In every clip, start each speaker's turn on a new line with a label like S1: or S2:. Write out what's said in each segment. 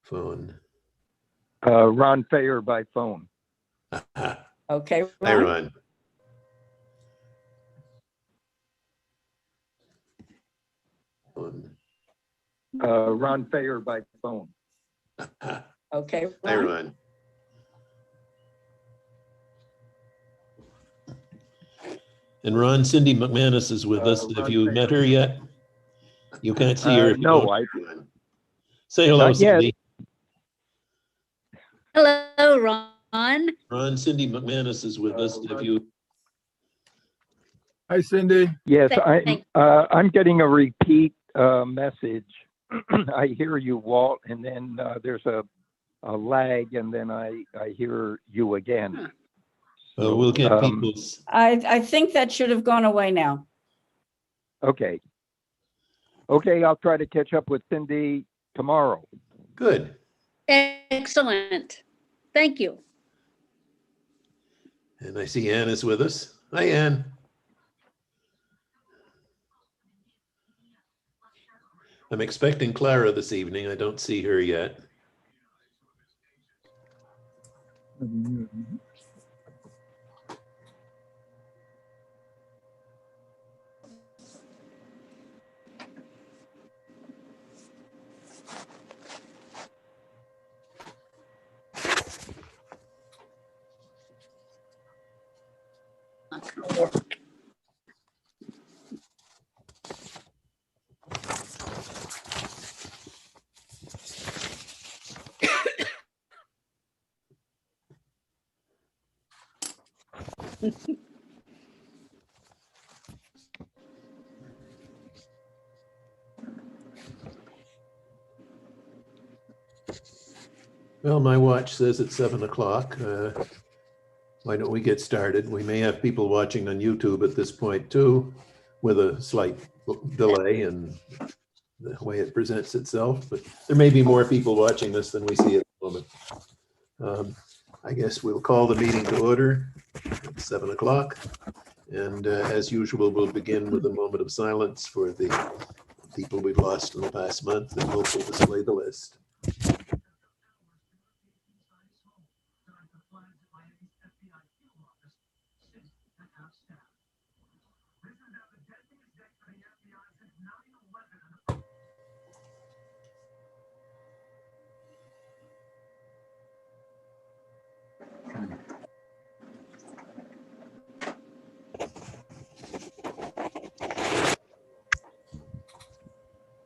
S1: Phone.
S2: Ron Thayer by phone.
S3: Okay,
S1: Hi,
S3: Ron.
S1: Ron. Phone.
S2: Ron Thayer by phone.
S3: Okay,
S1: Hi,
S3: Ron.
S1: Ron. And Ron, Cindy McManus is with us. Have you met her yet? You can't see her.
S2: No,
S1: Say hello,
S2: not yet.
S1: Cindy.
S4: Hello, Ron.
S1: Ron, Cindy McManus is with us. Have you?
S5: Hi, Cindy.
S2: Yes,
S4: Thank-
S2: I'm getting a repeat message. I hear you, Walt, and then there's a lag, and then I hear you again.
S1: We'll get people's.
S3: I think that should have gone away now.
S2: Okay. Okay, I'll try to catch up with Cindy tomorrow.
S1: Good.
S4: Excellent. Thank you.
S1: And I see Ann is with us. Hi, Ann. I'm expecting Clara this evening. I don't see her yet.
S4: Not gonna work.
S1: Well, my watch says it's 7 o'clock. Why don't we get started? We may have people watching on YouTube at this point too, with a slight delay in the way it presents itself, but there may be more people watching this than we see at the moment. I guess we'll call the meeting to order at 7 o'clock. And as usual, we'll begin with a moment of silence for the people we've lost in the past month, and we'll display the list.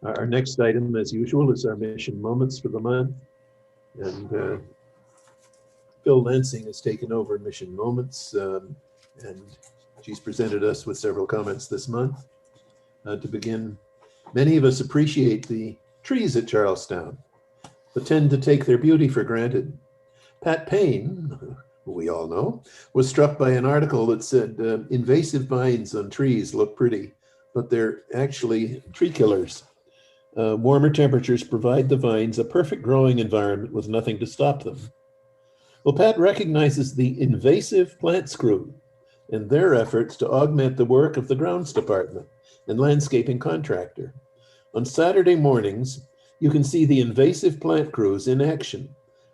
S1: Our next item, as usual, is our mission moments for the month. And Phil Lansing has taken over mission moments, and she's presented us with several comments this month. To begin, many of us appreciate the trees at Charlestown, but tend to take their beauty for granted. Pat Payne, who we all know, was struck by an article that said invasive vines on trees look pretty, but they're actually tree killers. Warmer temperatures provide the vines a perfect growing environment with nothing to stop them. Well, Pat recognizes the invasive plants crew and their efforts to augment the work of the grounds department and landscaping contractor. On Saturday mornings, you can see the invasive plant crews in action.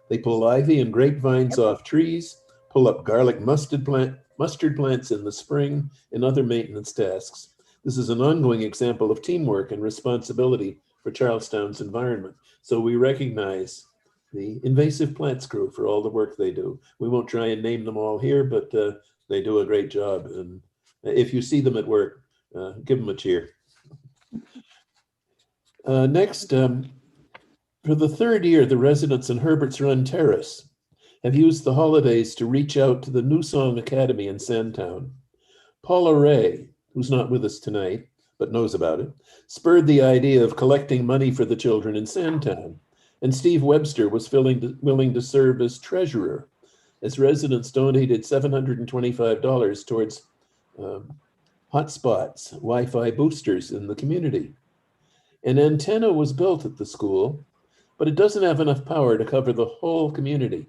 S1: They pull ivy and grapevines off trees, pull up garlic mustard plants in the spring, and other maintenance tasks. This is an ongoing example of teamwork and responsibility for Charlestown's environment. So we recognize the invasive plants crew for all the work they do. We won't try and name them all here, but they do a great job. And if you see them at work, give them a cheer. Next, for the third year, the residents in Herbert's Run Terrace have used the holidays to reach out to the New Song Academy in Sandtown. Paula Ray, who's not with us tonight, but knows about it, spurred the idea of collecting money for the children in Sandtown. And Steve Webster was willing to serve as treasurer, as residents donated $725 towards hotspots, Wi-Fi boosters in the community. An antenna was built at the school, but it doesn't have enough power to cover the whole community.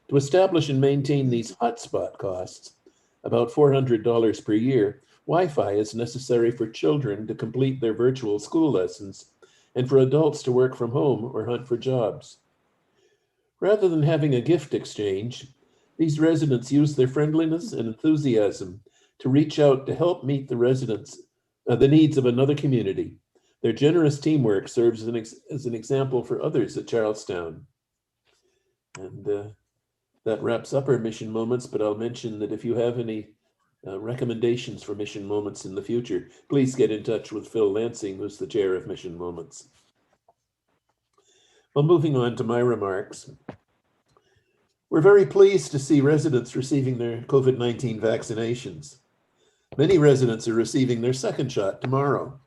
S1: To establish and maintain these hotspot costs, about $400 per year, Wi-Fi is necessary for children to complete their virtual school lessons and for adults to work from home or hunt for jobs. Rather than having a gift exchange, these residents use their friendliness and enthusiasm to reach out to help meet the needs of another community. Their generous teamwork serves as an example for others at Charlestown. And that wraps up our mission moments, but I'll mention that if you have any recommendations for mission moments in the future, please get in touch with Phil Lansing, who's the chair of Mission Moments. Well, moving on to my remarks. We're very pleased to see residents receiving their COVID-19 vaccinations. Many residents are receiving their second shot tomorrow,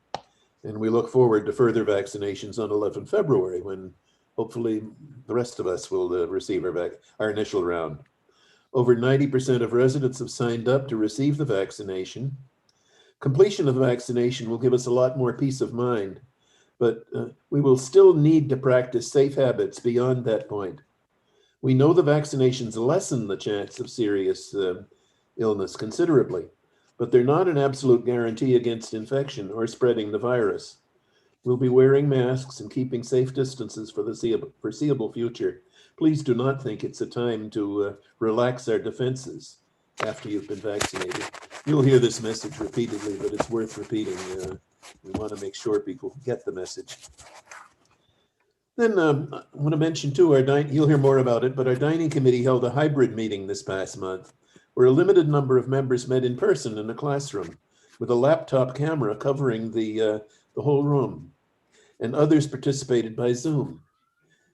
S1: and we look forward to further vaccinations on 11 February when hopefully the rest of us will receive our initial round. Over 90% of residents have signed up to receive the vaccination. Completion of the vaccination will give us a lot more peace of mind, but we will still need to practice safe habits beyond that point. We know the vaccinations lessen the chance of serious illness considerably, but they're not an absolute guarantee against infection or spreading the virus. We'll be wearing masks and keeping safe distances for the foreseeable future. Please do not think it's a time to relax our defenses after you've been vaccinated. You'll hear this message repeatedly, but it's worth repeating. We want to make sure people get the message. Then I want to mention too, you'll hear more about it, but our dining committee held a hybrid meeting this past month where a limited number of members met in person in a classroom with a laptop camera covering the whole room, and others participated by Zoom,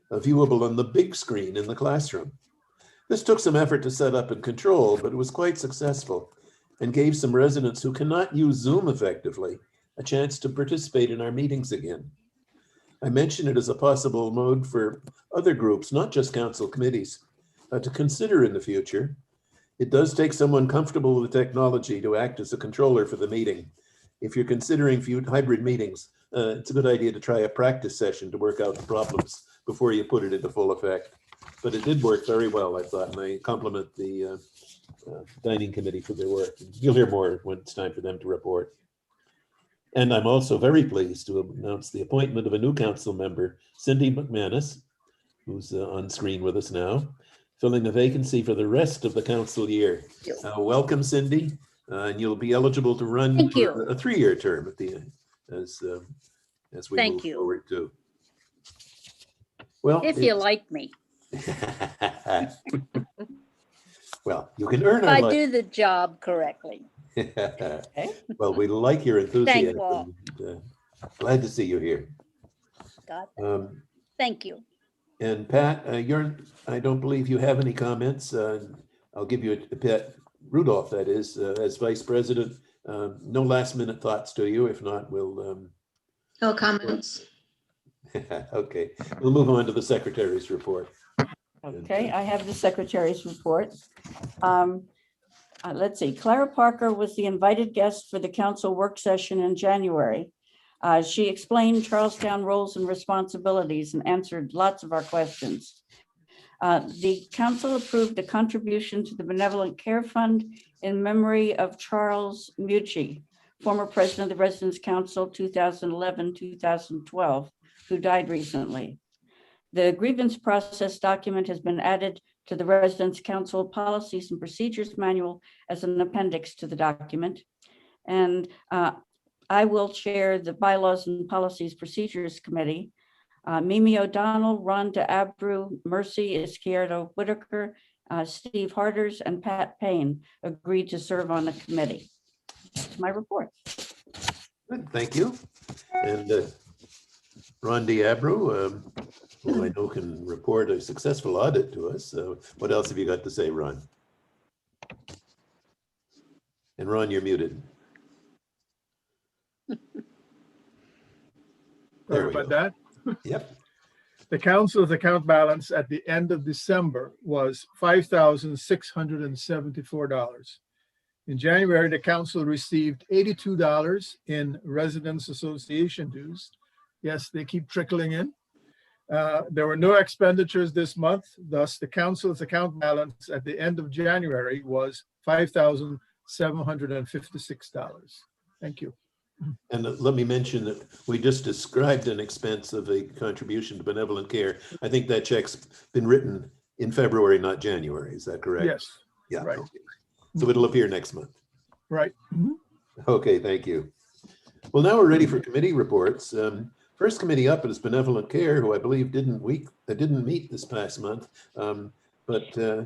S1: viewable on the big screen in the classroom. This took some effort to set up and control, but it was quite successful and gave some residents who cannot use Zoom effectively a chance to participate in our meetings again. I mention it as a possible mode for other groups, not just council committees, to consider in the future. It does take someone comfortable with the technology to act as a controller for the meeting. If you're considering hybrid meetings, it's a good idea to try a practice session to work out the problems before you put it into full effect. But it did work very well, I thought, and I compliment the dining committee for their work. You'll hear more when it's time for them to report. And I'm also very pleased to announce the appointment of a new council member, Cindy McManus, who's on screen with us now, filling a vacancy for the rest of the council year. Welcome, Cindy, and you'll be eligible to run
S4: Thank
S1: for
S4: you.
S1: a 3-year term at the end, as we
S4: Thank
S1: move
S4: you.
S1: forward too. Well,
S4: If you like me,
S1: well, you can earn
S4: if
S1: our
S4: I
S1: like.
S4: do the job correctly.
S1: Well, we like your enthusiasm.
S4: all.
S1: Glad to see you here.
S4: Got that. Thank you.
S1: And Pat, I don't believe you have any comments. I'll give you Pat Rudolph, that is, as vice president. No last minute thoughts to you. If not, we'll.
S5: No comments.
S1: Okay, we'll move on to the secretary's report.
S3: Okay, I have the secretary's report. Let's see, Clara Parker was the invited guest for the council work session in January. She explained Charlestown roles and responsibilities and answered lots of our questions. The council approved a contribution to the Benevolent Care Fund in memory of Charles Mucci, former president of the Residents Council 2011-2012, who died recently. The grievance process document has been added to the Residents Council Policies and Procedures Manual as an appendix to the document. And I will chair the Bylaws and Policies Procedures Committee. Mimi O'Donnell, Rhonda Abru, Mercy Izquierdo Whitaker, Steve Harders, and Pat Payne agreed to serve on the committee. That's my report.
S1: Good, thank you. And Rhonda Abru, who I know can report a successful audit to us. So what else have you got to say, Ron? And Ron, you're muted. There
S6: Sorry
S1: we
S6: about
S1: go.
S6: that.
S1: Yep.
S6: The council's account balance at the end of December was $5,674. In January, the council received $82 in Residents Association dues. Yes, they keep trickling in. There were no expenditures this month. Thus, the council's account balance at the end of January was $5,756. Thank you.
S1: And let me mention that we just described an expense of a contribution to benevolent care. I think that check's been written in February, not January. Is that correct?
S6: Yes,
S1: Yeah.
S6: right.
S1: Okay. So it'll appear next month.
S6: right. Mhm.
S1: Okay, thank you. Well, now we're ready for committee reports. First committee up is Benevolent Care, who I believe didn't meet this past month. Jean,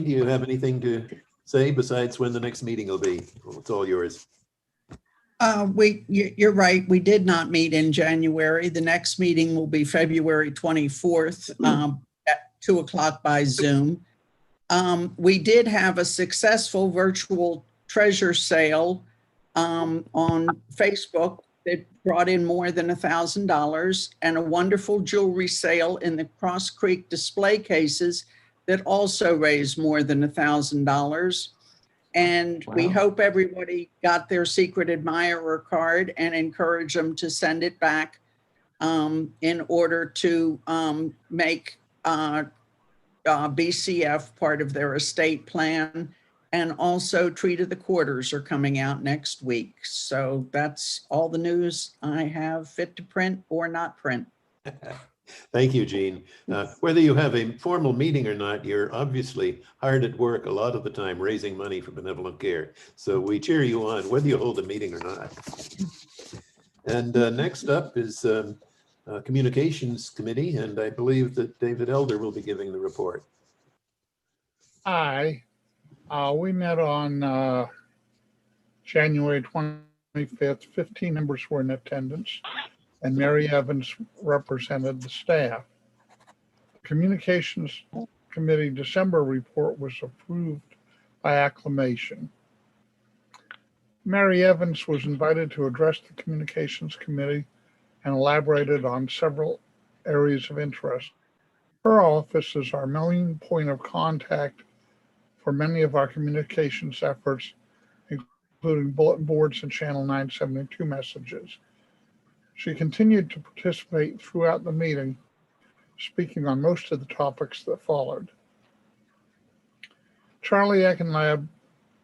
S1: do you have anything to say besides when the next meeting will be? Well, it's all yours.
S7: You're right. We did not meet in January. The next meeting will be February 24th at 2 o'clock by Zoom. We did have a successful virtual treasure sale on Facebook that brought in more than $1,000, and a wonderful jewelry sale in the Cross Creek display cases that also raised more than $1,000. And we
S2: Wow.
S7: hope everybody got their secret admirer card and encourage them to send it back in order to make BCF part of their estate plan. And also Treat of the Quarters are coming out next week. So that's all the news I have fit to print or not print.
S1: Thank you, Jean. Whether you have a formal meeting or not, you're obviously hard at work a lot of the time raising money for benevolent care. So we cheer you on, whether you hold a meeting or not. And next up is Communications Committee, and I believe that David Elder will be giving the report.
S8: Hi. We met on January 25th. 15 members were in attendance, and Mary Evans represented the staff. The Communications Committee December report was approved by acclamation. Mary Evans was invited to address the Communications Committee and elaborated on several areas of interest. Her office is our main point of contact for many of our communications efforts, including bulletin boards and Channel 972 messages. She continued to participate throughout the meeting, speaking on most of the topics that followed. Charlie Ekenlab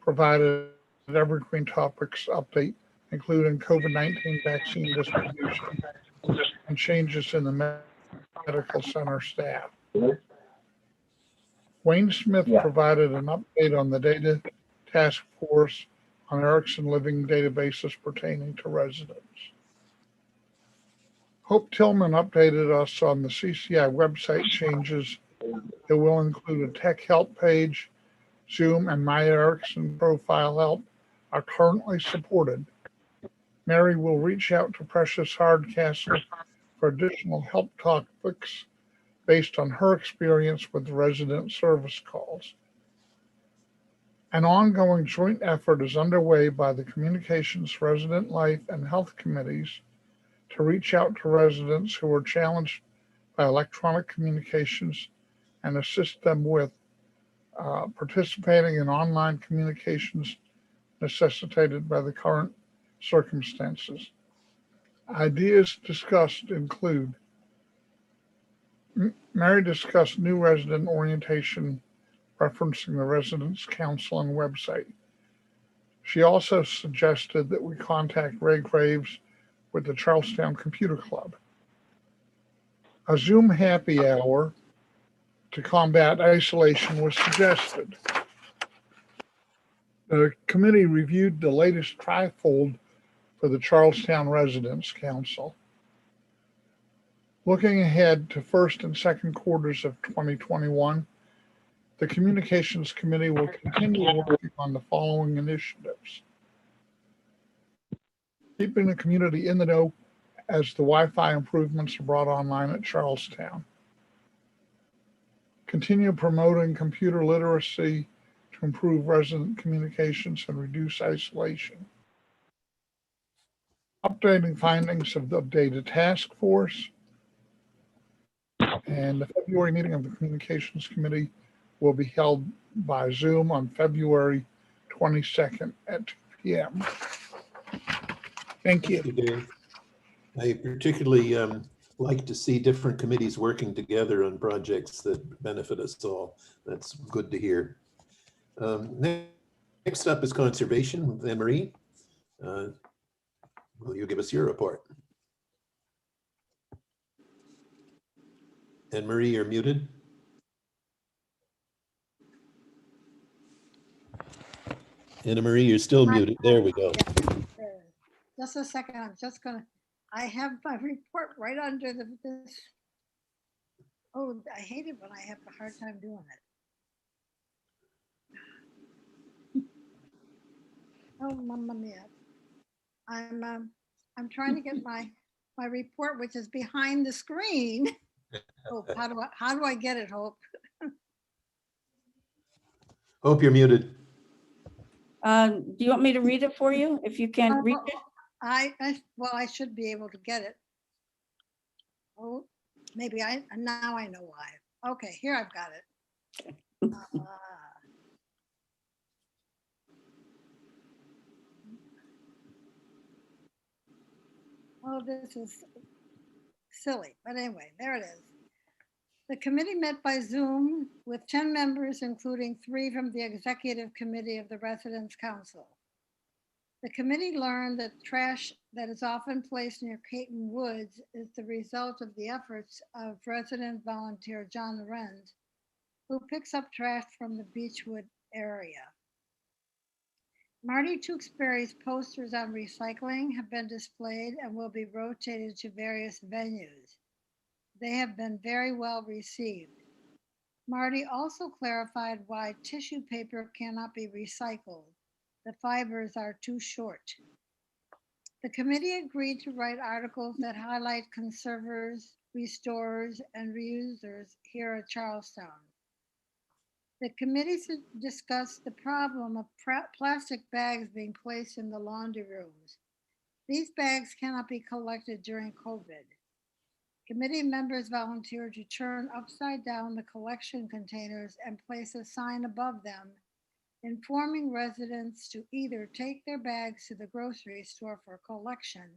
S8: provided evergreen topics update, including COVID-19 vaccine distribution and changes in the medical center staff. Wayne Smith provided an update on the data task force on Erickson Living databases pertaining to residents. Hope Tillman updated us on the CCI website changes that will include a tech help page. Zoom and My Erickson profile help are currently supported. Mary will reach out to Precious Hardcastle for additional help topics based on her experience with resident service calls. An ongoing joint effort is underway by the Communications, Resident Life, and Health Committees to reach out to residents who are challenged by electronic communications and assist them with participating in online communications necessitated by the current circumstances. Ideas discussed include Mary discussed new resident orientation referencing the Residents Council and website. She also suggested that we contact Ray Graves with the Charlestown Computer Club. A Zoom happy hour to combat isolation was suggested. The committee reviewed the latest trifold for the Charlestown Residents Council. Looking ahead to first and second quarters of 2021, the Communications Committee will continue working on the following initiatives. Keeping the community in the know as the Wi-Fi improvements are brought online at Charlestown. Continue promoting computer literacy to improve resident communications and reduce isolation. Updating findings of the data task force. And the February meeting of the Communications Committee will be held by Zoom on February 22nd at 2 p.m. Thank you.
S1: Thank you, Dave. I particularly like to see different committees working together on projects that benefit us all. That's good to hear. Next up is Conservation with Anne-Marie. Will you give us your report? Anne Marie, you're muted. Anna Marie, you're still muted. There we go.
S9: There. Just a second, I have my report right under this. Oh, I hate it when I have a hard time doing it. Oh, mamma mia. I'm trying to get my report, which is behind the screen. Hope, how do I get it, Hope?
S1: Hope you're muted.
S3: Do you want me to read it for you if you can't read it?
S9: Well, I should be able to get it. Oh, maybe now I know why. Okay, here I've got it. Oh, this is silly, but anyway, there it is. The committee met by Zoom with 10 members, including 3 from the Executive Committee of the Residents Council. The committee learned that trash that is often placed near Caton Woods is the result of the efforts of resident volunteer John Lorenz, who picks up trash from the Beechwood area. Marty Tewksbury's posters on recycling have been displayed and will be rotated to various venues. They have been very well received. Marty also clarified why tissue paper cannot be recycled. The fibers are too short. The committee agreed to write articles that highlight conservers, restorers, and reusers here at Charlestown. The committee discussed the problem of plastic bags being placed in the laundry rooms. These bags cannot be collected during COVID. Committee members volunteered to turn upside down the collection containers and place a sign above them, informing residents to either take their bags to the grocery store for collection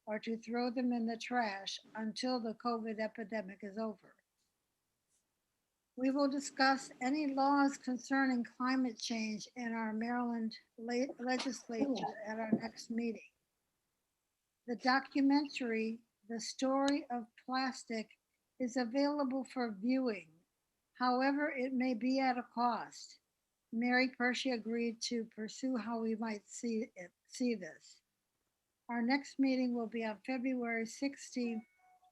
S9: or to throw them in the trash until the COVID epidemic is over. We will discuss any laws concerning climate change in our Maryland legislature at our next meeting. The documentary, The Story of Plastic, is available for viewing. However, it may be at a cost. Mary Pershey agreed to pursue how we might see this. Our next meeting will be on February 16,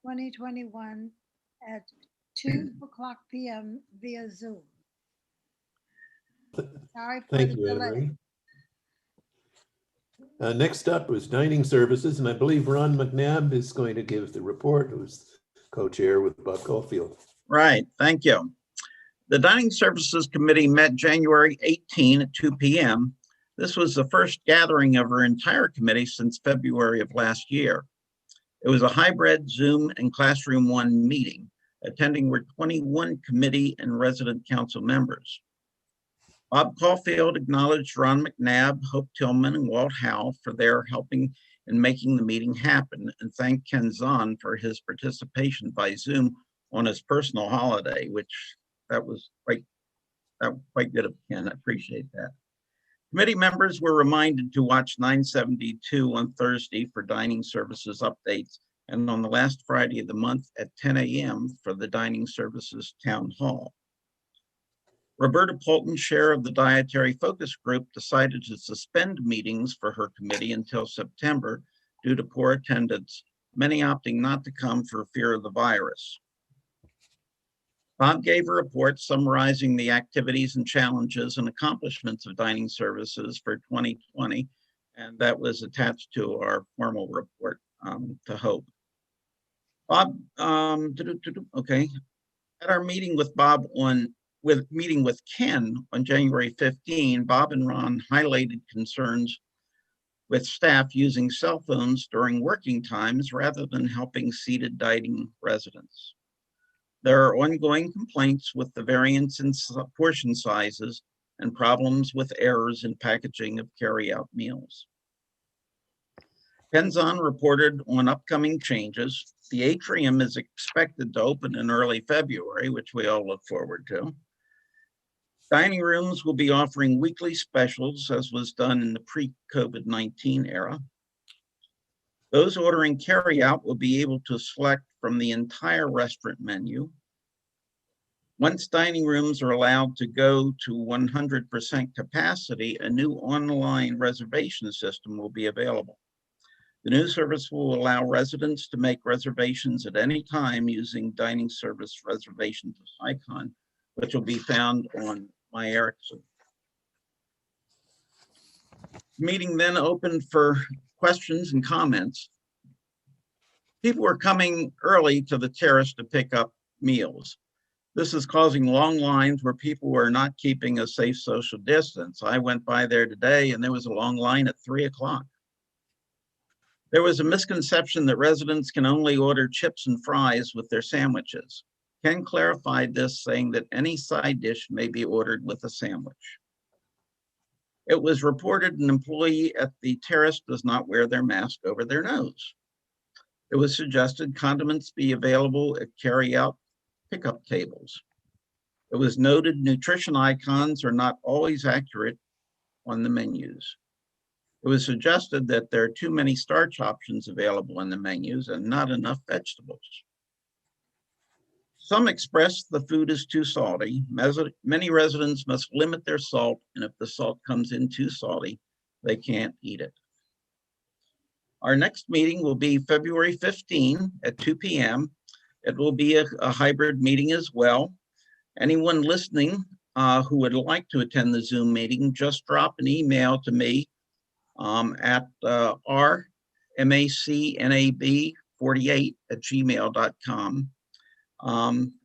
S9: 2021 at 2:00 p.m. via Zoom. Sorry for
S1: Thank
S9: the
S1: you, Anna
S9: delay.
S1: Marie. Next up was dining services, and I believe Ron McNabb is going to give the report, who's co-chair with Bob Caulfield.
S10: Right, thank you. The Dining Services Committee met January 18 at 2 p.m. This was the first gathering of our entire committee since February of last year. It was a hybrid Zoom and Classroom 1 meeting. Attending were 21 committee and resident council members. Bob Caulfield acknowledged Ron McNabb, Hope Tillman, and Walt Howe for their helping in making the meeting happen, and thanked Ken Zahn for his participation by Zoom on his personal holiday, which that was quite good of Ken. I appreciate that. Committee members were reminded to watch 972 on Thursday for dining services updates, and on the last Friday of the month at 10 a.m. for the Dining Services Town Hall. Roberta Polton, chair of the Dietary Focus Group, decided to suspend meetings for her committee until September due to poor attendance, many opting not to come for fear of the virus. Bob gave a report summarizing the activities and challenges and accomplishments of dining services for 2020, and that was attached to our formal report to Hope. Bob, okay. At our meeting with Ken on January 15, Bob and Ron highlighted concerns with staff using cell phones during working times rather than helping seated dining residents. There are ongoing complaints with the variance in portion sizes and problems with errors in packaging of carry-out meals. Ken Zahn reported on upcoming changes. The atrium is expected to open in early February, which we all look forward to. Dining rooms will be offering weekly specials, as was done in the pre-COVID-19 era. Those ordering carryout will be able to select from the entire restaurant menu. Once dining rooms are allowed to go to 100% capacity, a new online reservation system will be available. The new service will allow residents to make reservations at any time using dining service reservations icon, which will be found on My Erickson. Meeting then opened for questions and comments. People were coming early to the terrace to pick up meals. This is causing long lines where people were not keeping a safe social distance. I went by there today and there was a long line at 3 o'clock. There was a misconception that residents can only order chips and fries with their sandwiches. Ken clarified this, saying that any side dish may be ordered with a sandwich. It was reported an employee at the terrace does not wear their mask over their nose. It was suggested condiments be available at carry-out pickup tables. It was noted nutrition icons are not always accurate on the menus. It was suggested that there are too many starch options available in the menus and not enough vegetables. Some expressed the food is too salty. Many residents must limit their salt, and if the salt comes in too salty, they can't eat it. Our next meeting will be February 15 at 2 p.m. It will be a hybrid meeting as well. Anyone listening who would like to attend the Zoom meeting, just drop an email to me at rmacnab48@gmail.com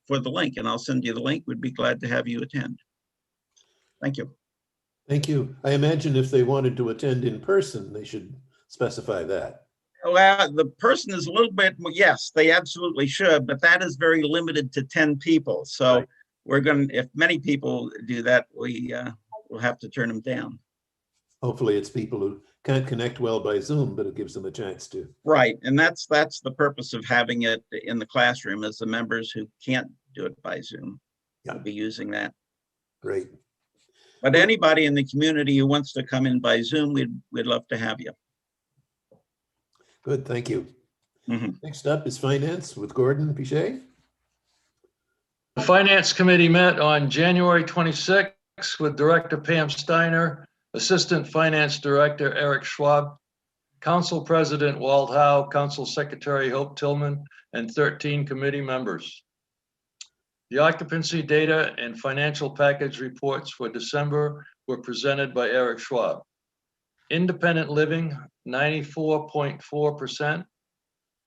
S10: for the link, and I'll send you the link. We'd be glad to have you attend. Thank you.
S1: Thank you. I imagine if they wanted to attend in person, they should specify that.
S10: Well, the person is a little bit, yes, they absolutely should, but that is very limited to 10 people. So
S1: Right.
S10: we're going to, if many people do that, we'll have to turn them down.
S1: Hopefully it's people who can't connect well by Zoom, but it gives them a chance to.
S10: Right, and that's the purpose of having it in the classroom, is the members who can't do it by Zoom will be using that.
S1: Great.
S10: But anybody in the community who wants to come in by Zoom, we'd love to have you.
S1: Good, thank you.
S10: Mhm.
S1: Next up is Finance with Gordon Pichet.
S11: The Finance Committee met on January 26th with Director Pam Steiner, Assistant Finance Director Eric Schwab, Council President Walt Howe, Council Secretary Hope Tillman, and 13 committee members. The occupancy data and financial package reports for December were presented by Eric Schwab. Independent living, 94.4%.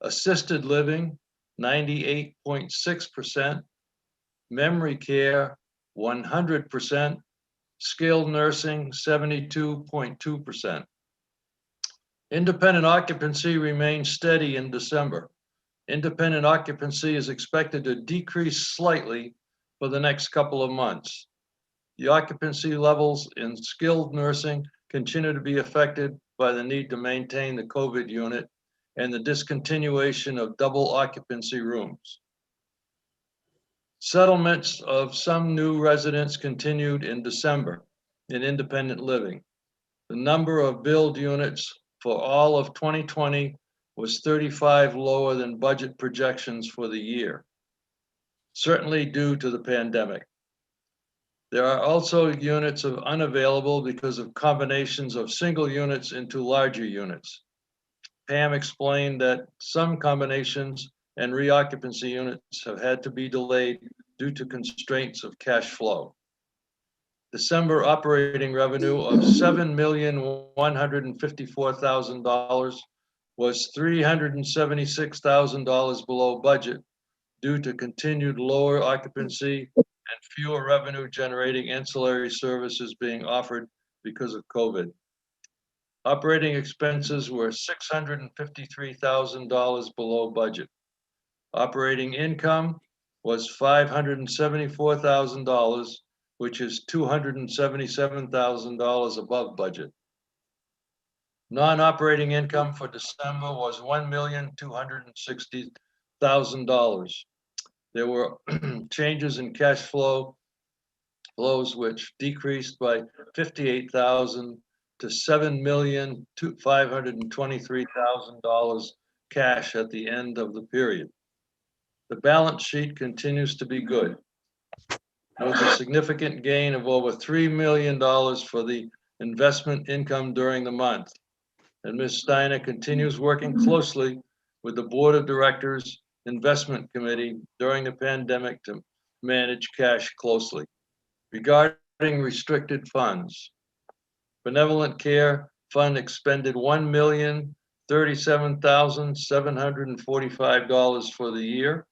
S11: Assisted living, 98.6%. Memory care, 100%. Skilled nursing, 72.2%. Independent occupancy remained steady in December. Independent occupancy is expected to decrease slightly for the next couple of months. The occupancy levels in skilled nursing continue to be affected by the need to maintain the COVID unit and the discontinuation of double occupancy rooms. Settlements of some new residents continued in December in independent living. The number of billed units for all of 2020 was 35 lower than budget projections for the year, certainly due to the pandemic. There are also units of unavailable because of combinations of single units into larger units. Pam explained that some combinations and reoccupancy units have had to be delayed due to constraints of cash flow. December operating revenue of $7,154,000 was $376,000 below budget due to continued lower occupancy and fewer revenue generating ancillary services being offered because of COVID. Operating expenses were $653,000 below budget. Operating income was $574,000, which is $277,000 above budget. Non-operating income for December was $1,260,000. There were changes in cash flows which decreased by $58,000 to $7,523,000 cash at the end of the period. The balance sheet continues to be good. There was a significant gain of over $3 million for the investment income during the month. And Ms. Steiner continues working closely with the Board of Directors Investment Committee during the pandemic to manage cash closely. Regarding restricted funds, Benevolent Care Fund expended $1,037,745 for the year.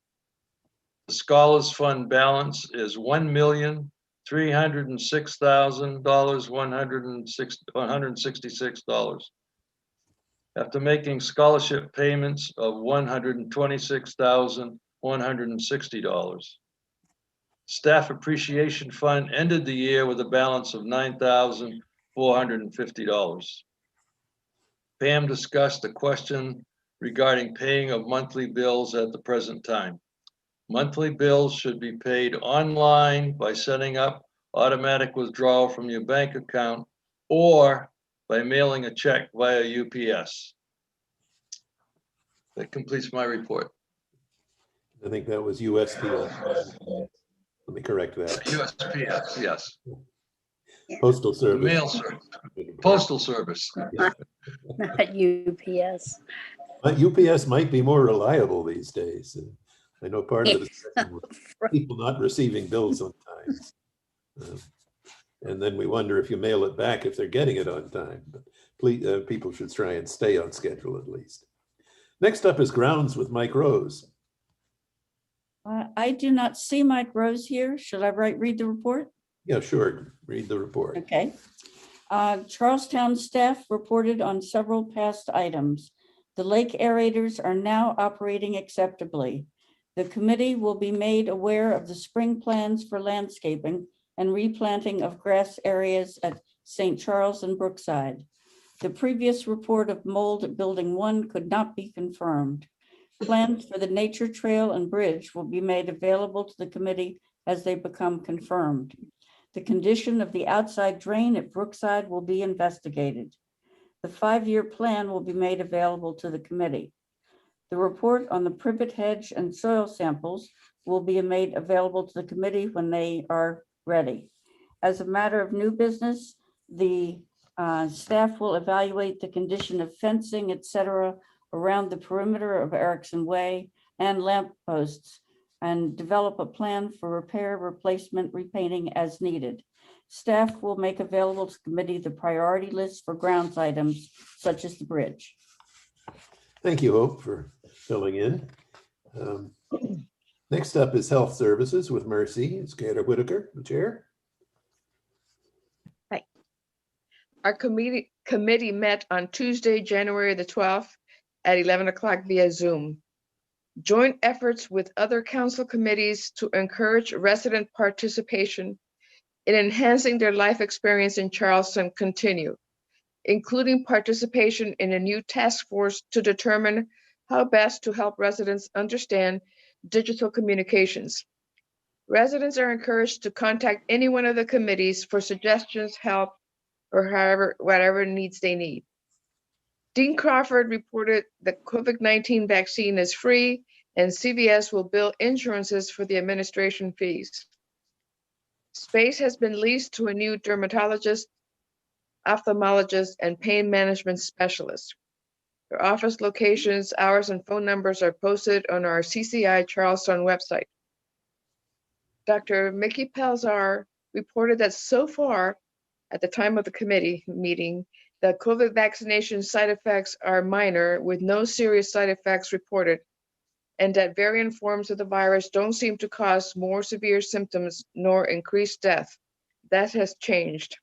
S11: The Scholars Fund balance is $1,306,166. After making scholarship payments of $126,160. Staff Appreciation Fund ended the year with a balance of $9,450. Pam discussed a question regarding paying of monthly bills at the present time. Monthly bills should be paid online by setting up automatic withdrawal from your bank account or by mailing a check via UPS. That completes my report.
S1: I think that was USPS. Let me correct that.
S11: USPS, yes.
S1: Postal Service.
S11: Mail service. Postal Service.
S4: Not UPS.
S1: UPS might be more reliable these days. I know part of it is people not receiving bills on time. And then we wonder if you mail it back if they're getting it on time. But please, people should try and stay on schedule at least. Next up is Grounds with Mike Rose.
S3: I do not see Mike Rose here. Should I read the report?
S1: Yeah, sure. Read the report.
S3: Okay. Charlestown staff reported on several past items. The lake aerators are now operating acceptably. The committee will be made aware of the spring plans for landscaping and replanting of grass areas at St. Charles and Brookside. The previous report of mold at Building 1 could not be confirmed. Plans for the nature trail and bridge will be made available to the committee as they become confirmed. The condition of the outside drain at Brookside will be investigated. The 5-year plan will be made available to the committee. The report on the privet hedge and soil samples will be made available to the committee when they are ready. As a matter of new business, the staff will evaluate the condition of fencing, etc., around the perimeter of Erickson Way and lamp posts and develop a plan for repair, replacement, repainting as needed. Staff will make available to the committee the priority list for grounds items such as the bridge.
S1: Thank you, Hope, for filling in. Next up is Health Services with Mercy. It's Gator Whitaker, the chair.
S12: Hi. Our committee met on Tuesday, January the 12th at 11 o'clock via Zoom. Joint efforts with other council committees to encourage resident participation in enhancing their life experience in Charleston continue, including participation in a new task force to determine how best to help residents understand digital communications. Residents are encouraged to contact any one of the committees for suggestions, help, or whatever needs they need. Dean Crawford reported that COVID-19 vaccine is free and CVS will bill insurances for the administration fees. Space has been leased to a new dermatologist, ophthalmologist, and pain management specialist. Their office locations, hours, and phone numbers are posted on our CCI Charleston website. Dr. Mickey Pelzar reported that so far, at the time of the committee meeting, the COVID vaccination side effects are minor with no serious side effects reported, and that variant forms of the virus don't seem to cause more severe symptoms nor increase death. That has changed.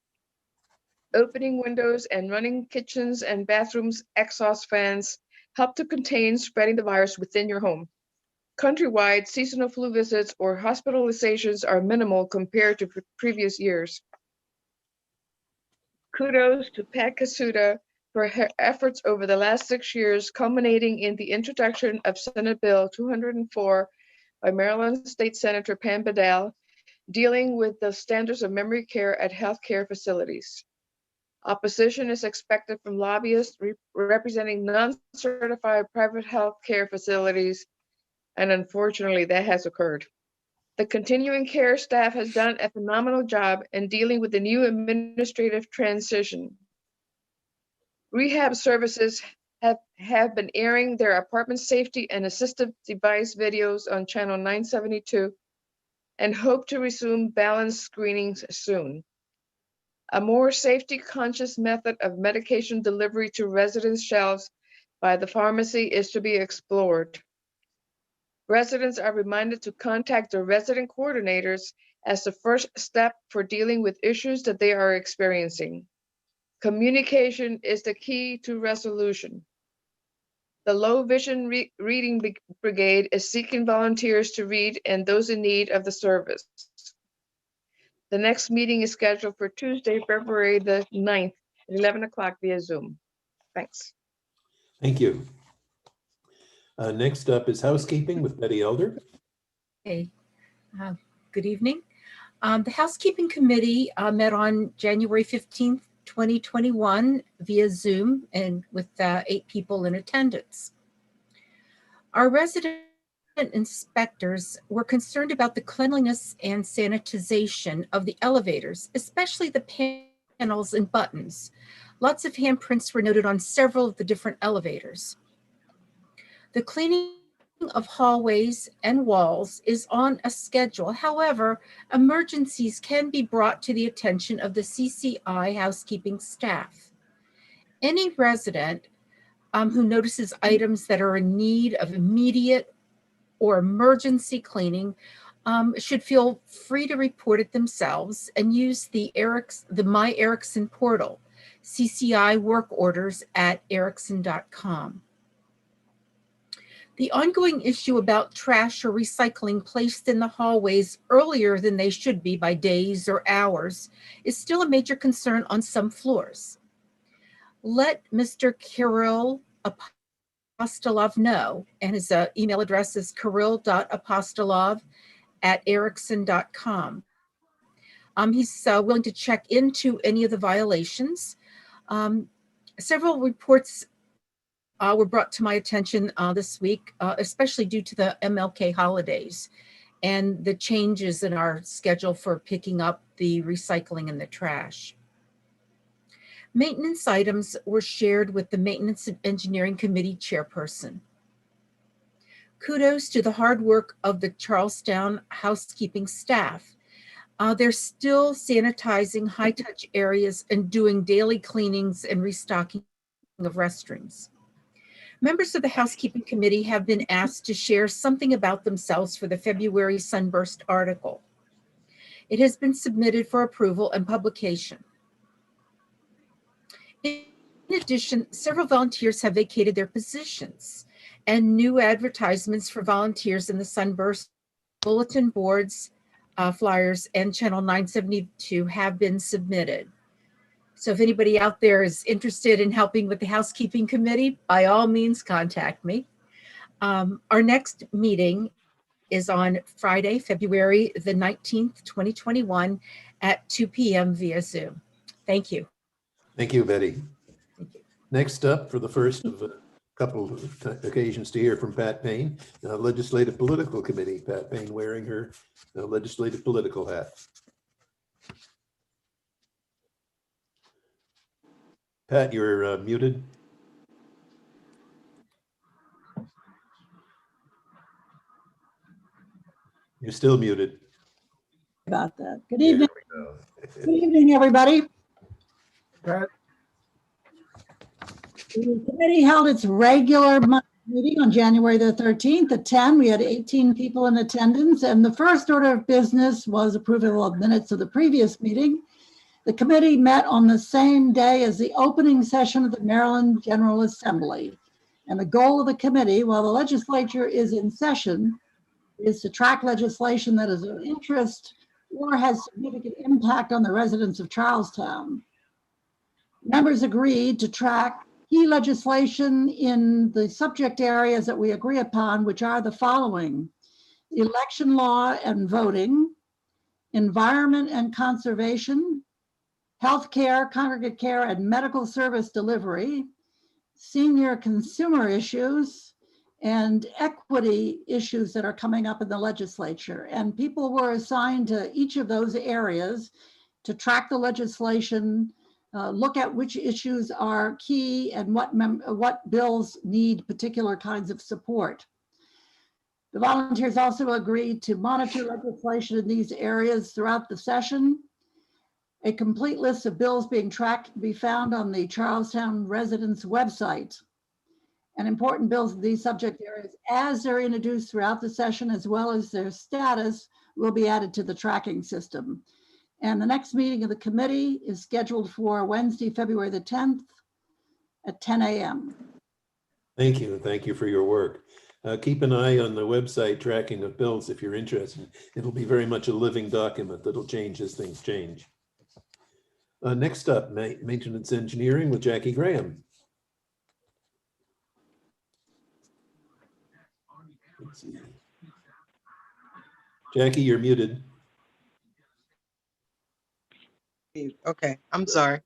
S12: Opening windows and running kitchens and bathrooms exhaust fans help to contain spreading the virus within your home. Countrywide, seasonal flu visits or hospitalizations are minimal compared to previous years. Kudos to Pat Kasuda for her efforts over the last 6 years, culminating in the introduction of Senate Bill 204 by Maryland State Senator Pam Bedell, dealing with the standards of memory care at healthcare facilities. Opposition is expected from lobbyists representing non-certified private health care facilities, and unfortunately, that has occurred. The continuing care staff has done a phenomenal job in dealing with the new administrative transition. Rehab services have been airing their apartment safety and assistive device videos on channel 972 and hope to resume balanced screenings soon. A more safety-conscious method of medication delivery to residents' shelves by the pharmacy is to be explored. Residents are reminded to contact their resident coordinators as the first step for dealing with issues that they are experiencing. Communication is the key to resolution. The Low Vision Reading Brigade is seeking volunteers to read and those in need of the service. The next meeting is scheduled for Tuesday, February the 9th, at 11 o'clock via Zoom. Thanks.
S1: Thank you. Next up is housekeeping with Betty Elder.
S13: Hey, good evening. The Housekeeping Committee met on January 15th, 2021 via Zoom and with 8 people in attendance. Our resident inspectors were concerned about the cleanliness and sanitization of the elevators, especially the panels and buttons. Lots of handprints were noted on several of the different elevators. The cleaning of hallways and walls is on a schedule. However, emergencies can be brought to the attention of the CCI housekeeping staff. Any resident who notices items that are in need of immediate or emergency cleaning should feel free to report it themselves and use the My Erickson portal, CCI work orders at erickson.com. The ongoing issue about trash or recycling placed in the hallways earlier than they should be by days or hours is still a major concern on some floors. Let Mr. Kirill Apostolov know, and his email address is kirill.apostolov@erickson.com. He's willing to check into any of the violations. Several reports were brought to my attention this week, especially due to the MLK holidays and the changes in our schedule for picking up the recycling and the trash. Maintenance items were shared with the Maintenance and Engineering Committee chairperson. Kudos to the hard work of the Charlestown housekeeping staff. They're still sanitizing high-touch areas and doing daily cleanings and restocking of restrooms. Members of the Housekeeping Committee have been asked to share something about themselves for the February Sunburst article. It has been submitted for approval and publication. In addition, several volunteers have vacated their positions, and new advertisements for volunteers in the Sunburst bulletin boards, flyers, and Channel 972 have been submitted. So if anybody out there is interested in helping with the Housekeeping Committee, by all means, contact me. Our next meeting is on Friday, February the 19th, 2021 at 2 p.m. via Zoom. Thank you.
S1: Thank you, Betty.
S13: Thank you.
S1: Next up, for the first of a couple of occasions to hear from Pat Payne, Legislative Political Committee. Pat Payne wearing her legislative political hat. Pat, you're muted. You're still muted.
S14: About that. Good evening. Good evening, everybody.
S6: Pat?
S14: The committee held its regular meeting on January the 13th at 10. We had 18 people in attendance, and the first order of business was approval of minutes of the previous meeting. The committee met on the same day as the opening session of the Maryland General Assembly. And the goal of the committee, while the legislature is in session, is to track legislation that is of interest or has significant impact on the residents of Charlestown. Members agreed to track key legislation in the subject areas that we agree upon, which are the following: election law and voting, environment and conservation, healthcare, congregate care, and medical service delivery, senior consumer issues, and equity issues that are coming up in the legislature. And people were assigned to each of those areas to track the legislation, look at which issues are key and what bills need particular kinds of support. The volunteers also agreed to monitor legislation in these areas throughout the session. A complete list of bills being tracked can be found on the Charlestown Residents website. And important bills in these subject areas, as they're introduced throughout the session, as well as their status, will be added to the tracking system. And the next meeting of the committee is scheduled for Wednesday, February the 10th at 10 a.m.
S1: Thank you. Thank you for your work. Keep an eye on the website tracking of bills if you're interested. It'll be very much a living document that'll change as things change. Next up, maintenance engineering with Jackie Graham. Let's see. Jackie, you're muted.
S15: Okay, I'm sorry.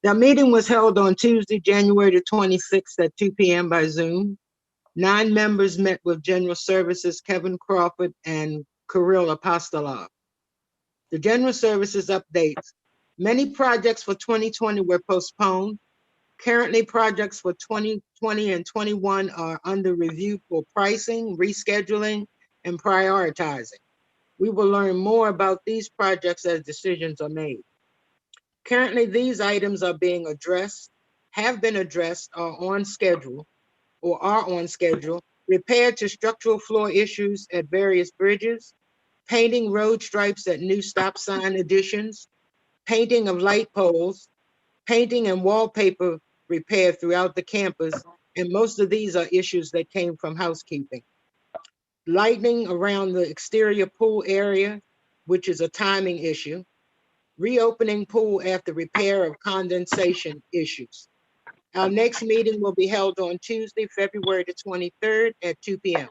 S15: The meeting was held on Tuesday, January the 26th at 2 p.m. by Zoom. 9 members met with General Services, Kevin Crawford and Kirill Apostolov. The General Services updates. Many projects for 2020 were postponed. Currently, projects for 2020 and 21 are under review for pricing, rescheduling, and prioritizing. We will learn more about these projects as decisions are made. Currently, these items are being addressed, have been addressed, are on schedule. Repair to structural floor issues at various bridges, painting road stripes at new stop sign additions, painting of light poles, painting and wallpaper repair throughout the campus, and most of these are issues that came from housekeeping. Lighting around the exterior pool area, which is a timing issue. Reopening pool after repair of condensation issues. Our next meeting will be held on Tuesday, February the 23rd at 2 p.m.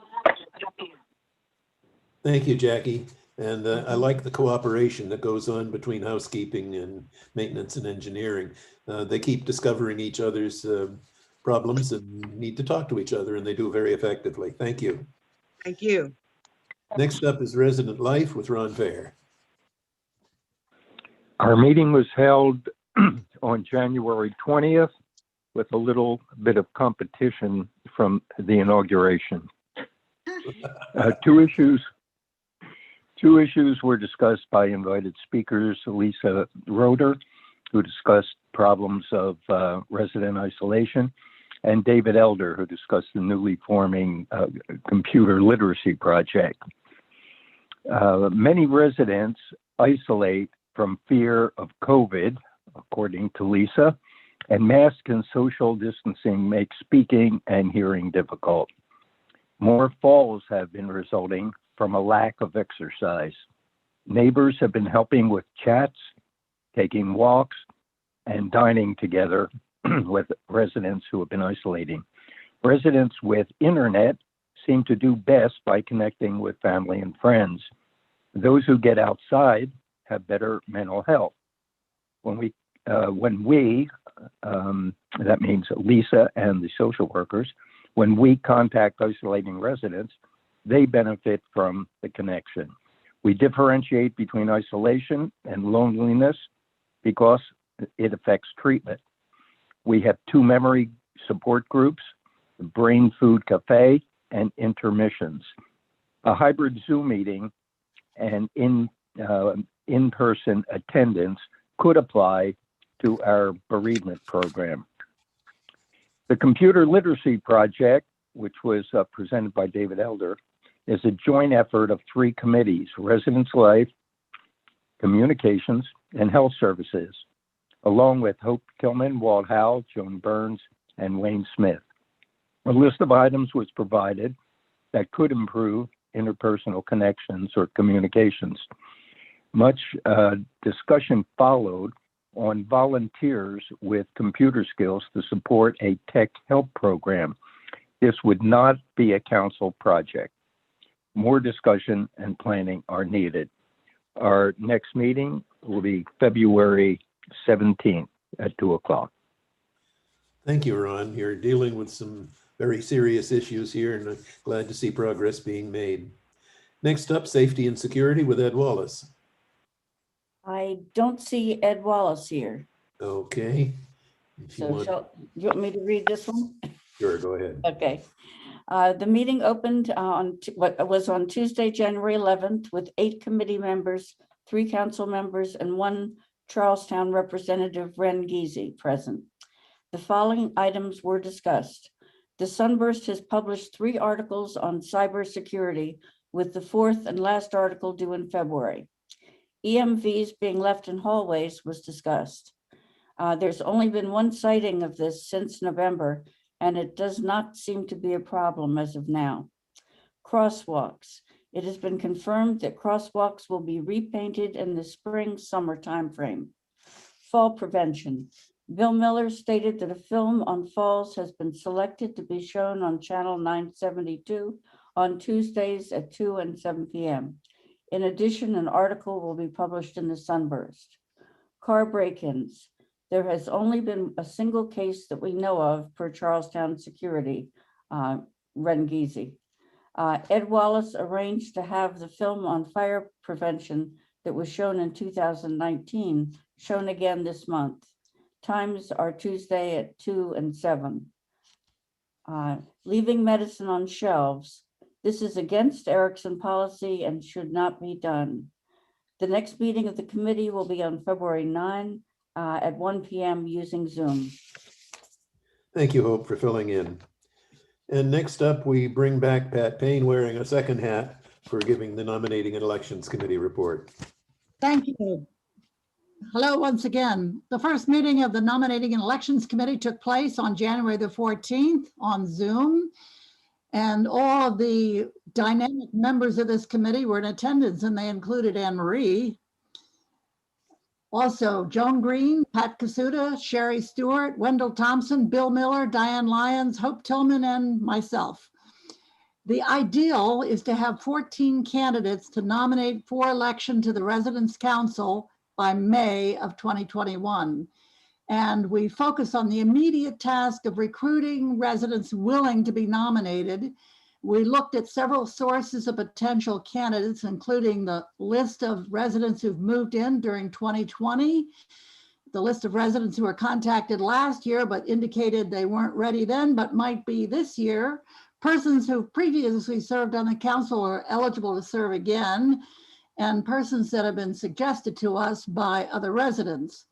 S1: Thank you, Jackie. And I like the cooperation that goes on between housekeeping and maintenance and engineering. They keep discovering each other's problems and need to talk to each other, and they do very effectively. Thank you.
S15: Thank you.
S1: Next up is Resident Life with Ron Fair.
S2: Our meeting was held on January 20th with a little bit of competition from the inauguration. Two issues were discussed by invited speakers: Lisa Roeder, who discussed problems of resident isolation, and David Elder, who discussed the newly forming computer literacy project. Many residents isolate from fear of COVID, according to Lisa, and mask and social distancing make speaking and hearing difficult. More falls have been resulting from a lack of exercise. Neighbors have been helping with chats, taking walks, and dining together with residents who have been isolating. Residents with internet seem to do best by connecting with family and friends. Those who get outside have better mental health. When we, that means Lisa and the social workers, when we contact isolating residents, they benefit from the connection. We differentiate between isolation and loneliness because it affects treatment. We have 2 memory support groups, the Brain Food Cafe and Intermissions. A hybrid Zoom meeting and in-person attendance could apply to our bereavement program. The Computer Literacy Project, which was presented by David Elder, is a joint effort of 3 committees: Residence Life, Communications, and Health Services, along with Hope Kilman, Walt Howell, Joan Burns, and Wayne Smith. A list of items was provided that could improve interpersonal connections or communications. Much discussion followed on volunteers with computer skills to support a tech help program. This would not be a council project. More discussion and planning are needed. Our next meeting will be February 17th at 2 o'clock.
S1: Thank you, Ron. You're dealing with some very serious issues here, and I'm glad to see progress being made. Next up, safety and security with Ed Wallace.
S3: I don't see Ed Wallace here.
S1: Okay. If you
S3: So
S1: want,
S3: you want me to read this one?
S1: sure, go ahead.
S3: Okay. The meeting opened on what was on Tuesday, January 11th, with 8 committee members, 3 council members, and 1 Charlestown representative, Ren Giese, present. The following items were discussed. The Sunburst has published 3 articles on cybersecurity, with the 4th and last article due in February. EMVs being left in hallways was discussed. There's only been 1 sighting of this since November, and it does not seem to be a problem as of now. Crosswalks. It has been confirmed that crosswalks will be repainted in the spring-summer timeframe. Fall prevention. Bill Miller stated that a film on falls has been selected to be shown on channel 972 on Tuesdays at 2 and 7 p.m. In addition, an article will be published in the Sunburst. Car break-ins. There has only been a single case that we know of per Charlestown Security, Ren Giese. Ed Wallace arranged to have the film on fire prevention that was shown in 2019 shown again this month. Times are Tuesday at 2 and 7. Leaving medicine on shelves. This is against Erickson policy and should not be done. The next meeting of the committee will be on February 9 at 1 p.m. using Zoom.
S1: Thank you, Hope, for filling in. And next up, we bring back Pat Payne wearing a second hat for giving the Nominating and Elections Committee report.
S14: Thank you. Hello, once again. The first meeting of the Nominating and Elections Committee took place on January the 14th on Zoom. And all of the dynamic members of this committee were in attendance, and they included Anne Marie. Also, Joan Green, Pat Kasuda, Sherry Stewart, Wendell Thompson, Bill Miller, Diane Lyons, Hope Tillman, and myself. The ideal is to have 14 candidates to nominate for election to the Residents Council by May of 2021. And we focus on the immediate task of recruiting residents willing to be nominated. We looked at several sources of potential candidates, including the list of residents who've moved in during 2020, the list of residents who were contacted last year but indicated they weren't ready then but might be this year, persons who previously served on the council are eligible to serve again, and persons that have been suggested to us by other residents.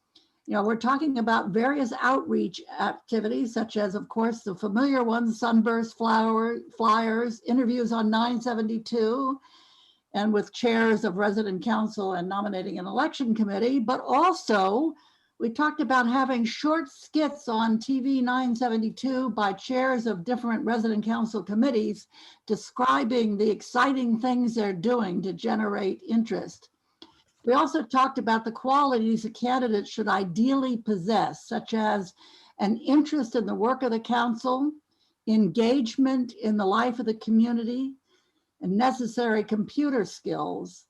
S14: You know, we're talking about various outreach activities, such as, of course, the familiar ones, Sunburst flyers, interviews on 972, and with chairs of resident council and nominating an election committee. But also, we talked about having short skits on TV 972 by chairs of different resident council committees describing the exciting things they're doing to generate interest. We also talked about the qualities a candidate should ideally possess, such as an interest in the work of the council, engagement in the life of the community, and necessary computer skills.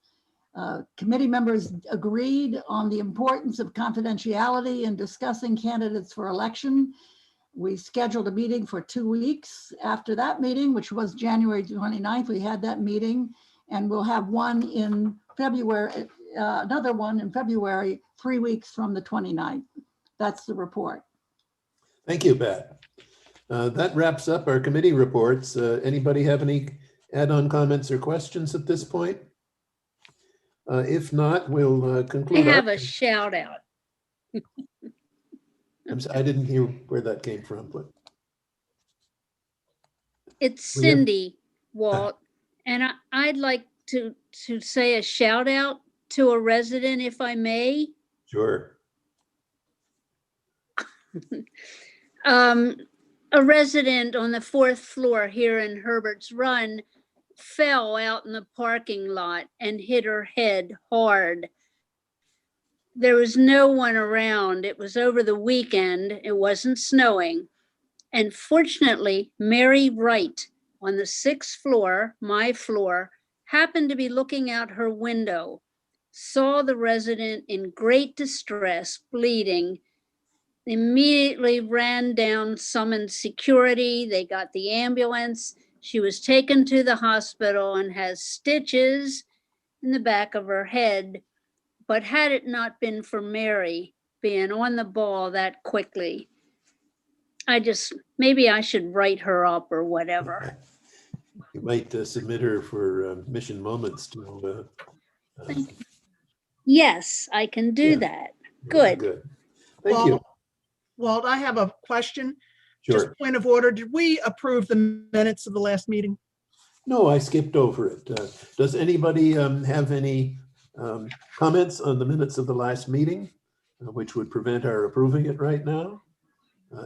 S14: Committee members agreed on the importance of confidentiality in discussing candidates for election. We scheduled a meeting for 2 weeks after that meeting, which was January 29th. We had that meeting, and we'll have one in February, another one in February, 3 weeks from the 29th. That's the report.
S1: Thank you, Pat. That wraps up our committee reports. Anybody have any add-on comments or questions at this point? If not, we'll
S4: I
S1: conclude.
S4: have a shout out.
S1: I'm sorry, I didn't hear where that came from. But
S4: It's Cindy, Walt, and I'd like to say a shout out to a resident, if I may.
S1: Sure.
S4: A resident on the 4th floor here in Herbert's Run fell out in the parking lot and hit her head hard. There was no one around. It was over the weekend. It wasn't snowing. And fortunately, Mary Wright on the 6th floor, my floor, happened to be looking out her window. saw the resident in great distress, bleeding, immediately ran down, summoned security. They got the ambulance. She was taken to the hospital and has stitches in the back of her head. But had it not been for Mary being on the ball that quickly, maybe I should write her up or whatever.
S1: You might submit her for Mission Moments to.
S4: Yes, I can do that. Good.
S1: Good. Thank you.
S16: Walt, I have a question.
S1: Sure.
S16: Just point of order. Did we approve the minutes of the last meeting?
S1: No, I skipped over it. Does anybody have any comments on the minutes of the last meeting, which would prevent our approving it right now?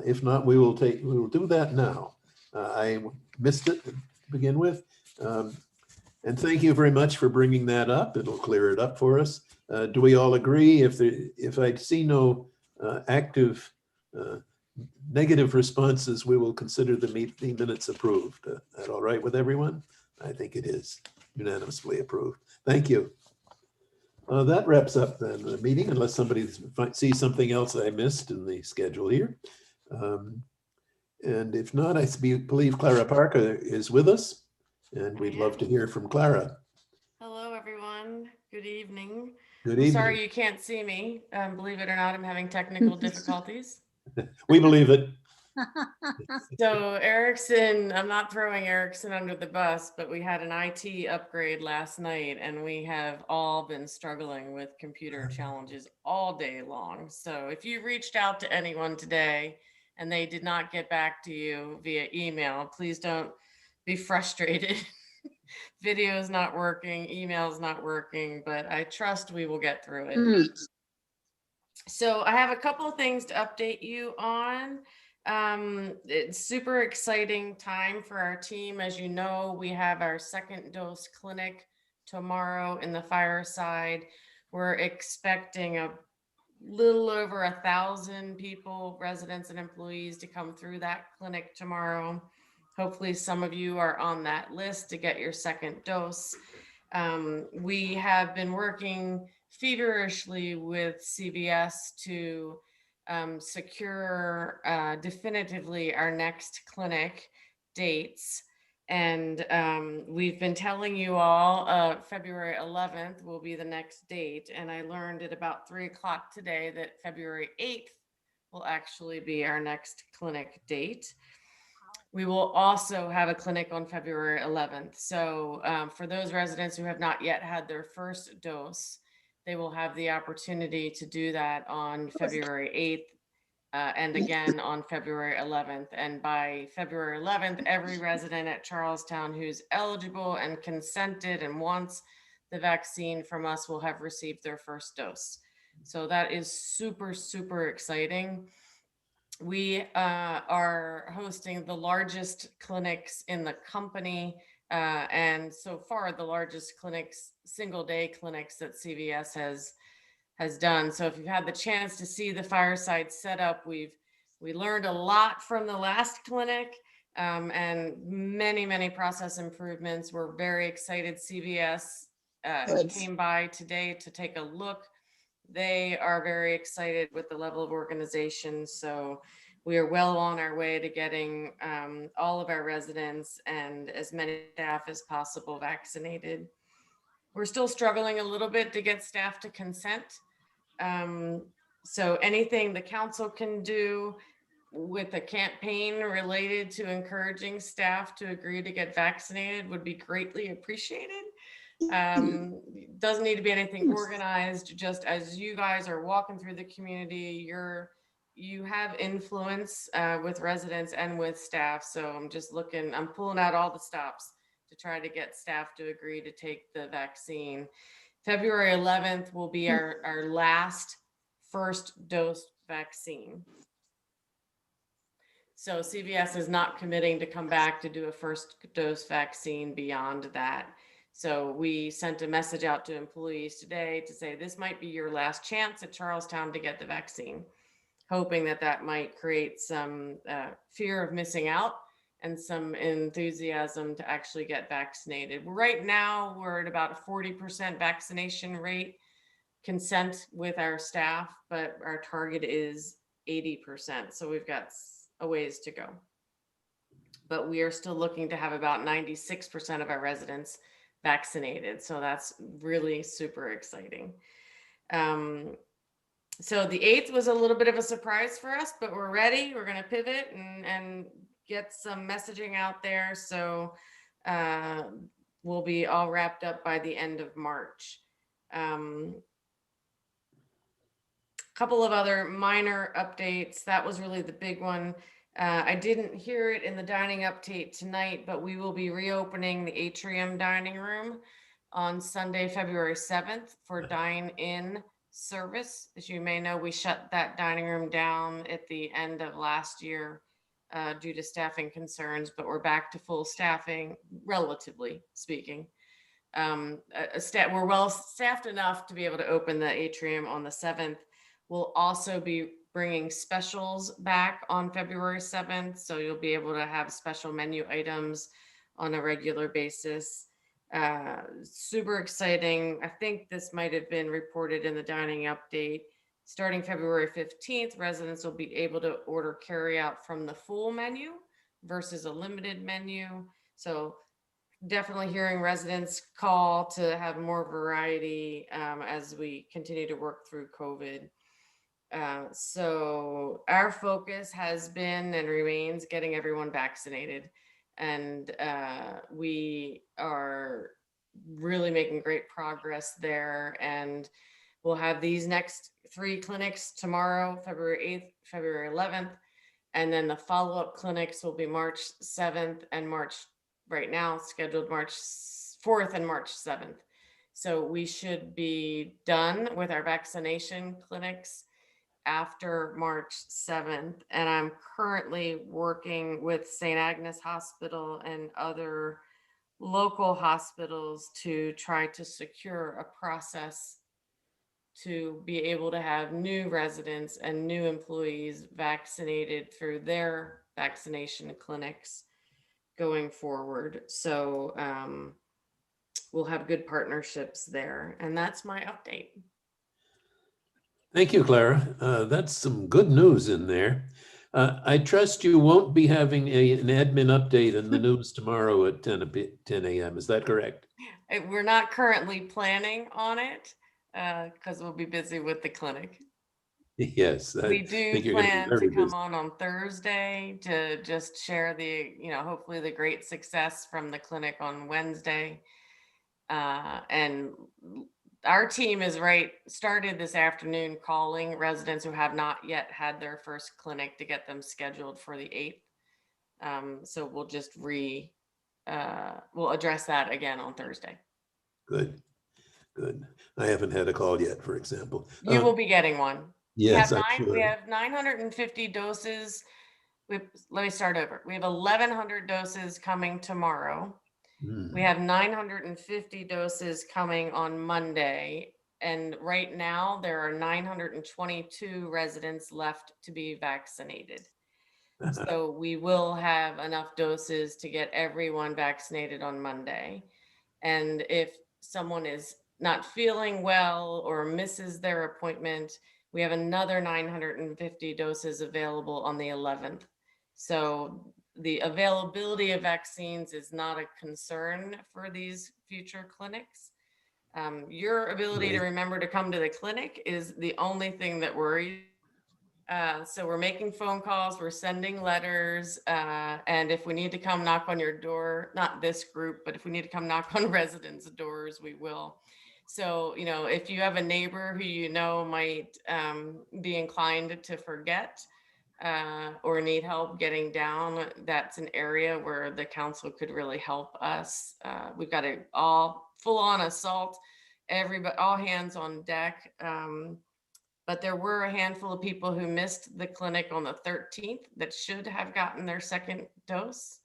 S1: If not, we will do that now. I missed it to begin with. And thank you very much for bringing that up. It'll clear it up for us. Do we all agree? If I see no active negative responses, we will consider the minutes approved. That all right with everyone? I think it is unanimously approved. Thank you. That wraps up then the meeting, unless somebody sees something else I missed in the schedule here. And if not, I believe Clara Parker is with us, and we'd love to hear from Clara.
S17: Hello, everyone. Good evening.
S1: Good evening.
S17: Sorry you can't see me. Believe it or not, I'm having technical difficulties.
S1: We believe it.
S17: So Erickson, I'm not throwing Erickson under the bus, but we had an IT upgrade last night, and we have all been struggling with computer challenges all day long. So if you reached out to anyone today and they did not get back to you via email, please don't be frustrated. Video is not working, email is not working, but I trust we will get through it. So I have a couple of things to update you on. It's super exciting time for our team. As you know, we have our second dose clinic tomorrow in the Fireside. We're expecting a little over 1,000 people, residents and employees, to come through that clinic tomorrow. Hopefully some of you are on that list to get your second dose. We have been working feverishly with CVS to secure definitively our next clinic dates. And we've been telling you all February 11th will be the next date. And I learned at about 3 o'clock today that February 8th will actually be our next clinic date. We will also have a clinic on February 11th. So for those residents who have not yet had their first dose, they will have the opportunity to do that on February 8th and again on February 11th. And by February 11th, every resident at Charlestown who's eligible and consented and wants the vaccine from us will have received their first dose. So that is super, super exciting. We are hosting the largest clinics in the company, and so far the largest clinics, single day clinics that CVS has done. So if you've had the chance to see the Fireside setup, we learned a lot from the last clinic, and many process improvements. We're very excited. CVS came by today to take a look. They are very excited with the level of organization. So we are well on our way to getting all of our residents and as many staff as possible vaccinated. We're still struggling a little bit to get staff to consent. So anything the council can do with a campaign related to encouraging staff to agree to get vaccinated would be greatly appreciated. Doesn't need to be anything organized. Just as you guys are walking through the community, you have influence with residents and with staff. So I'm pulling out all the stops to try to get staff to agree to take the vaccine. February 11th will be our last first dose vaccine. So CVS is not committing to come back to do a first dose vaccine beyond that. So we sent a message out to employees today to say this might be your last chance at Charlestown to get the vaccine, hoping that might create some fear of missing out and some enthusiasm to actually get vaccinated. Right now, we're at about a 40% vaccination rate. consent with our staff, but our target is 80%. So we've got a ways to go. But we are still looking to have about 96% of our residents vaccinated. So that's really super exciting. So the 8th was a little bit of a surprise for us, but we're ready. We're going to pivot and get some messaging out there. So we'll be all wrapped up by the end of March. Couple of other minor updates. That was really the big one. I didn't hear it in the dining update tonight, but we will be reopening the atrium dining room on Sunday, February 7th for dine-in service. As you may know, we shut that dining room down at the end of last year due to staffing concerns, but we're back to full staffing, relatively speaking. We're well staffed enough to be able to open the atrium on the 7th. We'll also be bringing specials back on February 7th. So you'll be able to have special menu items on a regular basis. Super exciting. I think this might have been reported in the dining update. Starting February 15th, residents will be able to order carryout from the full menu versus a limited menu. So definitely hearing residents call to have more variety as we continue to work through COVID. So our focus has been and remains getting everyone vaccinated. And we are really making great progress there. And we'll have these next 3 clinics tomorrow, February 8th, February 11th. And then the follow-up clinics will be March 7th and right now scheduled March 4th and March 7th. So we should be done with our vaccination clinics after March 7th. And I'm currently working with St. Agnes Hospital and other local hospitals to try to secure a process to be able to have new residents and new employees vaccinated through their vaccination clinics going forward. So we'll have good partnerships there. And that's my update.
S1: Thank you, Clara. That's some good news in there. I trust you won't be having an admin update in the news tomorrow at 10 a.m. Is that correct?
S17: We're not currently planning on it because we'll be busy with the clinic.
S1: Yes.
S17: We do plan to come on Thursday to just share the, hopefully the great success from the clinic on Wednesday. And our team is started this afternoon calling residents who have not yet had their first clinic to get them scheduled for the 8th. So we'll just we'll address that again on Thursday.
S1: Good. I haven't had a call yet, for example.
S17: You will be getting one.
S1: Yes,
S17: we have 950 doses. Let me start over. We have 1,100 doses coming tomorrow. We have 950 doses coming on Monday. And right now there are 922 residents left to be vaccinated. So we will have enough doses to get everyone vaccinated on Monday. And if someone is not feeling well or misses their appointment, we have another 950 doses available on the 11th. So the availability of vaccines is not a concern for these future clinics. Your ability to remember to come to the clinic is the only thing that worries. So we're making phone calls, we're sending letters, and if we need to come knock on your door, not this group, but if we need to come knock on residents' doors, we will. So, if you have a neighbor who might be inclined to forget or need help getting down, that's an area where the council could really help us. We've got a full-on assault, all hands on deck. But there were a handful of people who missed the clinic on the 13th that should have gotten their second dose.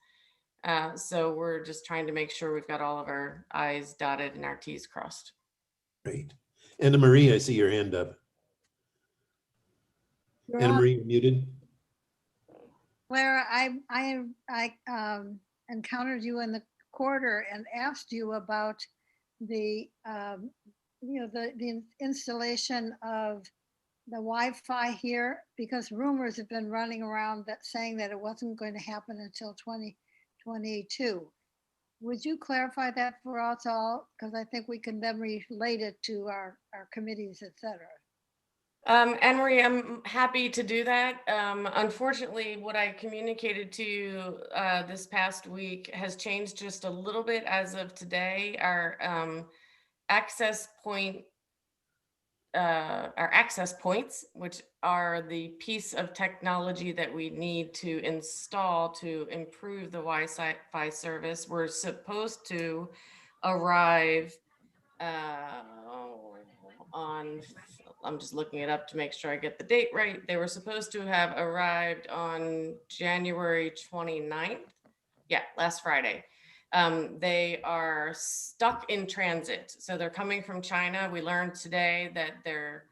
S17: So we're just trying to make sure we've got all of our I's dotted and our T's crossed.
S1: Great. Anna Marie, I see your hand up. Anna Marie, you're muted.
S9: Clara, I encountered you in the corridor and asked you about the the installation of the Wi-Fi here, because rumors have been running around that saying that it wasn't going to happen until 2022. Would you clarify that for us all? Because I think we can then relate it to our committees, et cetera.
S17: Anne-Marie, I'm happy to do that. Unfortunately, what I communicated to you this past week has changed just a little bit as of today. Our access points, which are the piece of technology that we need to install to improve the Wi-Fi service, were supposed to arrive on, I'm just looking it up to make sure I get the date right. They were supposed to have arrived on January 29th. Yeah, last Friday. They are stuck in transit. So they're coming from China. We learned today that they're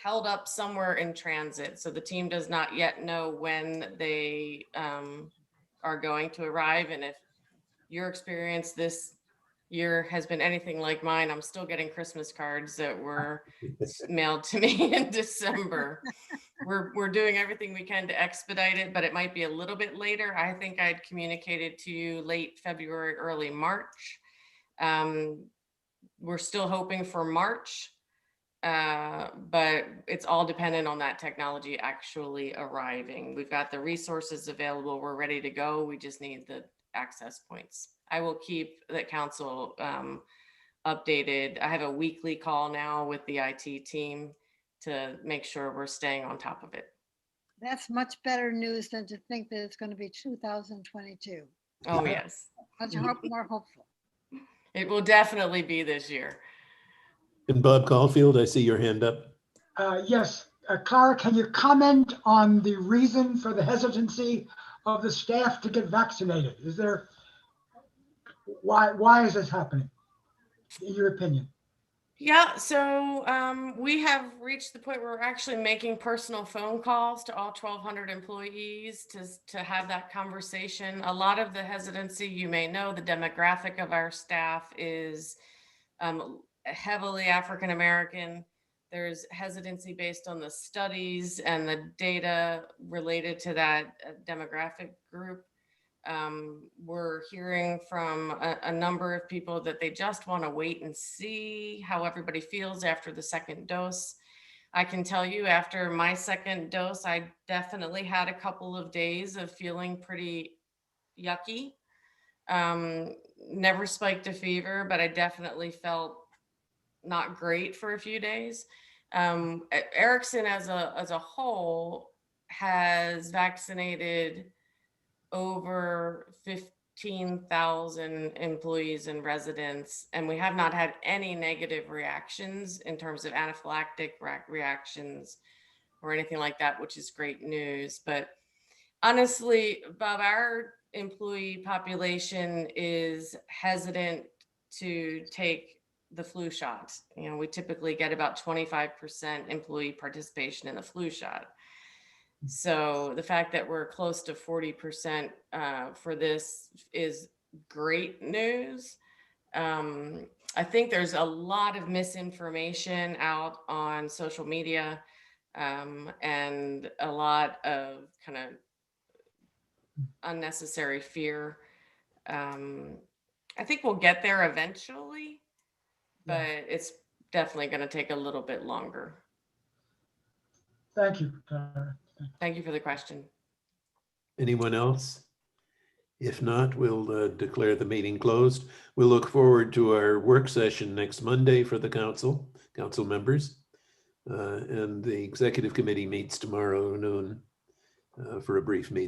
S17: held up somewhere in transit. So the team does not yet know when they are going to arrive. And if your experience this year has been anything like mine, I'm still getting Christmas cards that were mailed to me in December. We're doing everything we can to expedite it, but it might be a little bit later. I think I'd communicated to you late February, early March. We're still hoping for March, but it's all dependent on that technology actually arriving. We've got the resources available. We're ready to go. We just need the access points. I will keep the council updated. I have a weekly call now with the IT team to make sure we're staying on top of it.
S9: That's much better news than to think that it's going to be 2022.
S17: Oh, yes.
S9: Much more hopeful.
S17: It will definitely be this year.
S1: And Bob Caulfield, I see your hand up.
S18: Yes, Clara, can you comment on the reason for the hesitancy of the staff to get vaccinated? Is there, why is this happening, in your opinion?
S17: Yeah, so we have reached the point where we're actually making personal phone calls to all 1,200 employees to have that conversation. A lot of the hesitancy, you may know, the demographic of our staff is heavily African American. There's hesitancy based on the studies and the data related to that demographic group. We're hearing from a number of people that they just want to wait and see how everybody feels after the second dose. I can tell you, after my second dose, I definitely had a couple of days of feeling pretty yucky. Never spiked a fever, but I definitely felt not great for a few days. Erickson as a whole has vaccinated over 15,000 employees and residents, and we have not had any negative reactions in terms of anaphylactic reactions or anything like that, which is great news. But honestly, Bob, our employee population is hesitant to take the flu shot. You know, we typically get about 25% employee participation in the flu shot. So the fact that we're close to 40% for this is great news. I think there's a lot of misinformation out on social media and a lot of kind of unnecessary fear. I think we'll get there eventually, but it's definitely going to take a little bit longer.
S18: Thank you.
S17: Thank you for the question.
S1: Anyone else? If not, we'll declare the meeting closed. We'll look forward to our work session next Monday for the council members. And the executive committee meets tomorrow noon for a brief meeting.